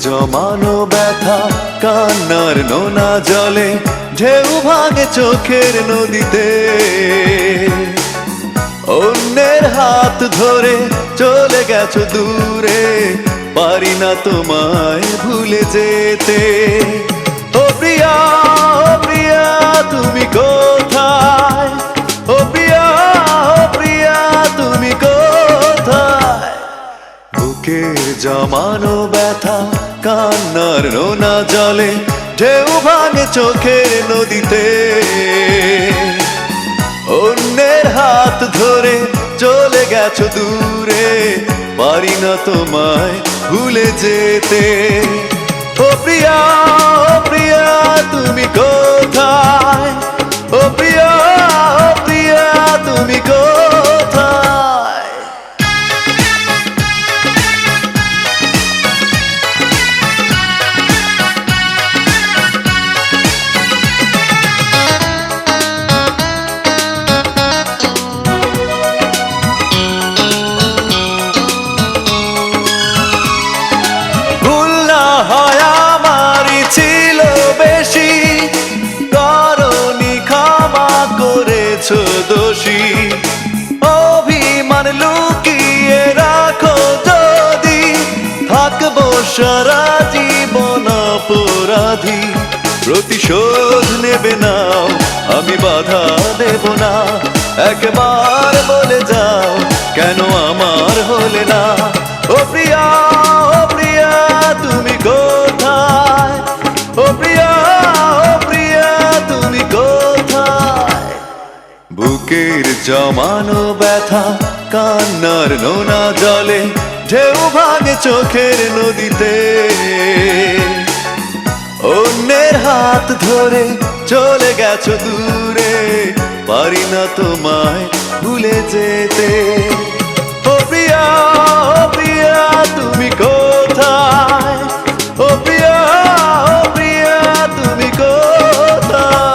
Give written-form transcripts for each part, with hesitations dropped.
জমানো ব্যথা কান্নার নোনা জলে ঢেউ ভাঙে চোখের নদীতে। অন্যের হাত ধরে চলে গেছো দূরে, পারি না তোমায় ভুলে যেতে। ও প্রিয়া, ও প্রিয়া তুমি কোথায়? ও প্রিয়া, ও প্রিয়া তুমি কোথায়? বুকের জমানো ব্যথা কান্নার নোনা জলে ঢেউ ভাঙে চোখের নদীতে। অন্যের হাত ধরে চলে গেছো দূরে, পারি না তোমায় ভুলে যেতে। ও প্রিয়া, ও প্রিয়া তুমি কোথায়? ও প্রিয়া, ও প্রিয়া তুমি কোথায়? দোষী অভিমান লুকিয়ে রাখো যদি, থাকবো সারা জীবন অপরাধী। প্রতিশোধ নেবে নাও, আমি বাধা দেব না। একবার বলে যাও কেন আমার হলে না? ও প্রিয়া, ও প্রিয়া তুমি কোথায়? ও প্রিয়া, ও প্রিয়া তুমি কোথায়? বুকের জমানো ব্যথা কান্নার নোনা জলে ঢেউ ভাঙে চোখের নদীতে। অন্যের হাত ধরে চলে গেছো দূরে, পারি না তোমায় ভুলে যেতে। ও প্রিয়া, ও প্রিয়া তুমি কোথায়? ও প্রিয়া, ও প্রিয়া তুমি কোথায়?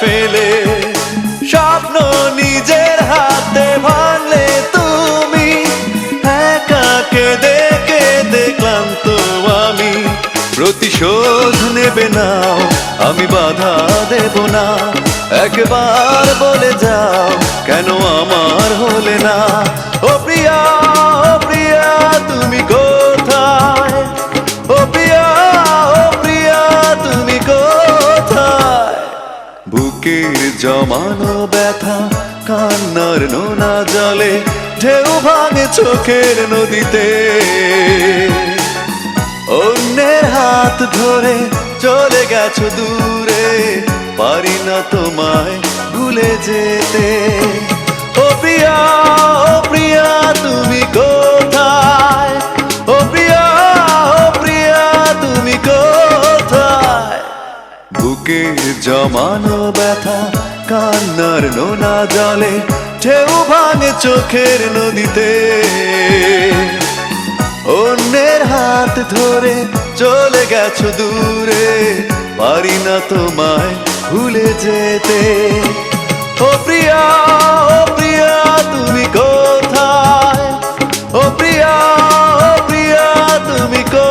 ফেলে স্বপ্ন নিজের হাতে ভাঙলে তুমি, একা কেঁদে কেঁদে ক্লান্ত আমি। প্রতিশোধ নেবে নাও, আমি বাধা দেব না। একবার বলে যাও কেন আমার হলে না? ও প্রিয়া, ও প্রিয়া তুমি কোথায়? ও প্রিয়া, ও প্রিয়া তুমি কোথায়? বুকের জমানো ব্যথা কান্নার নোনা জলে ঢেউ ভাঙে চোখের নদীতে। অন্যের হাত ধরে চলে গেছো দূরে, পারি না তোমায় ভুলে যেতে। ও প্রিয়া, ও প্রিয়া তুমি কোথায়? ও প্রিয়া, ও প্রিয়া তুমি কোথায়? বুকের জমানো ব্যথা কান্নার নোনা জলে ঢেউ ভাঙে চোখের নদীতে। অন্যের হাত ধরে চলে গেছো দূরে, পারি না তোমায় ভুলে যেতে। ও প্রিয়া, ও প্রিয়া তুমি কোথায়? ও প্রিয়া, ও প্রিয়া তুমি কোথায়?